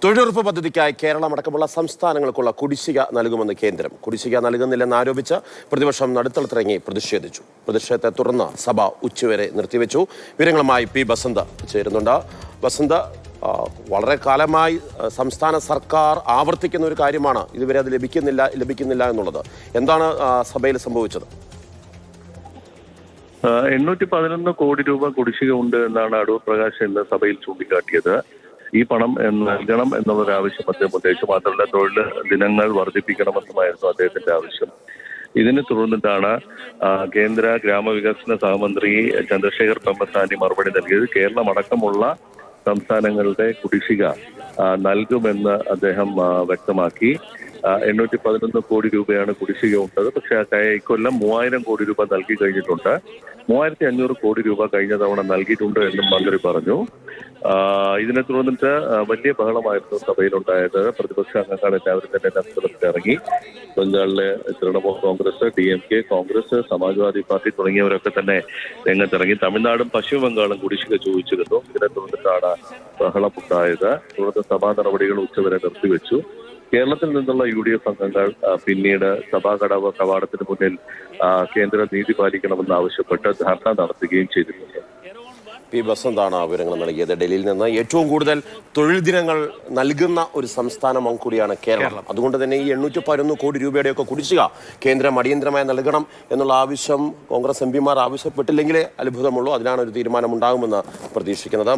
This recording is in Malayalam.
തൊഴിലുറപ്പ് പദ്ധതിക്കായി കേരളമടക്കമുള്ള സംസ്ഥാനങ്ങൾക്കുള്ള കുടിശ്ശിക നൽകുമെന്ന് കേന്ദ്രം. കുടിശ്ശിക നൽകുന്നില്ലെന്ന് ആരോപിച്ച് പ്രതിപക്ഷം നടുത്തളത്തിറങ്ങി പ്രതിഷേധിച്ചു. പ്രതിഷേധത്തെ തുടർന്ന് സഭ ഉച്ചവരെ നിർത്തിവെച്ചു. വിവരങ്ങളുമായി പി ബസന്ത ചേരുന്നുണ്ട്. ബസന്ത, വളരെ കാലമായി സംസ്ഥാന സർക്കാർ ആവർത്തിക്കുന്ന ഒരു കാര്യമാണ് ഇതുവരെ അത് ലഭിക്കുന്നില്ല എന്നുള്ളത്. എന്താണ് സഭയിൽ സംഭവിച്ചത്? 811 കോടി രൂപ കുടിശ്ശിക ഉണ്ട് എന്നാണ് അടൂർ പ്രകാശ് ഇന്ന് സഭയിൽ ചൂണ്ടിക്കാട്ടിയത്. ഈ പണം നൽകണം എന്നുള്ളൊരാവശ്യം അദ്ദേഹം ഉന്നയിച്ചു. മാത്രമല്ല, തൊഴിൽ ദിനങ്ങൾ വർദ്ധിപ്പിക്കണമെന്നുമായിരുന്നു അദ്ദേഹത്തിന്റെ ആവശ്യം. ഇതിനെ തുടർന്നിട്ടാണ് കേന്ദ്ര ഗ്രാമവികസന സഹമന്ത്രി ചന്ദ്രശേഖർ പെമ്മസാനി മറുപടി നൽകിയത്. കേരളം അടക്കമുള്ള സംസ്ഥാനങ്ങളുടെ കുടിശ്ശിക നൽകുമെന്ന് അദ്ദേഹം വ്യക്തമാക്കി. 811 കോടി രൂപയാണ് കുടിശ്ശിക ഉള്ളത്. പക്ഷേ ഇക്കൊല്ലം 3000 കോടി രൂപ നൽകി കഴിഞ്ഞിട്ടുണ്ട്. 3500 കോടി രൂപ കഴിഞ്ഞ തവണ നൽകിയിട്ടുണ്ട് എന്നും മന്ത്രി പറഞ്ഞു. ഇതിനെ തുടർന്നിട്ട് വലിയ ബഹളമായിരുന്നു സഭയിലുണ്ടായത്. പ്രതിപക്ഷ അംഗങ്ങൾ എല്ലാവരും തന്നെ നടുത്തളത്തിലിറങ്ങി. ബംഗാളിലെ തൃണമൂൽ കോൺഗ്രസ്, DMK, കോൺഗ്രസ്, സമാജ്വാദി പാർട്ടി തുടങ്ങിയവരൊക്കെ തന്നെ രംഗത്തിറങ്ങി. തമിഴ്നാടും പശ്ചിമ ബംഗാളും കുടിശ്ശിക ചോദിച്ചിരുന്നു. ഇതിനെ തുടർന്നിട്ടാണ് ബഹളമുണ്ടായത്. തുടർന്ന് സഭാ നടപടികൾ ഉച്ചവരെ നിർത്തിവെച്ചു. കേരളത്തിൽ നിന്നുള്ള UDF അംഗങ്ങൾ പിന്നീട് സഭാ കവാടത്തിന് മുന്നിൽ കേന്ദ്ര നീതി പാലിക്കണമെന്ന് ആവശ്യപ്പെട്ട് ധർണ നടത്തുകയും ചെയ്തിട്ടുണ്ട്. പി ബസന്താണ് വിവരങ്ങൾ നൽകിയത് ഡൽഹിയിൽ നിന്ന്. ഏറ്റവും കൂടുതൽ തൊഴിൽ ദിനങ്ങൾ നൽകുന്ന ഒരു സംസ്ഥാനം കൂടിയാണ് കേരളം. അതുകൊണ്ട് തന്നെ ഈ 811 കോടി രൂപയുടെയൊക്കെ കുടിശ്ശിക കേന്ദ്രം അടിയന്തരമായി നൽകണം എന്നുള്ള ആവശ്യം കോൺഗ്രസ് MP മാർ ആവശ്യപ്പെട്ടില്ലെങ്കിലേ അത്ഭുതമുള്ളൂ. അതിനാണ് ഒരു തീരുമാനം ഉണ്ടാകുമെന്ന് പ്രതീക്ഷിക്കുന്നത്.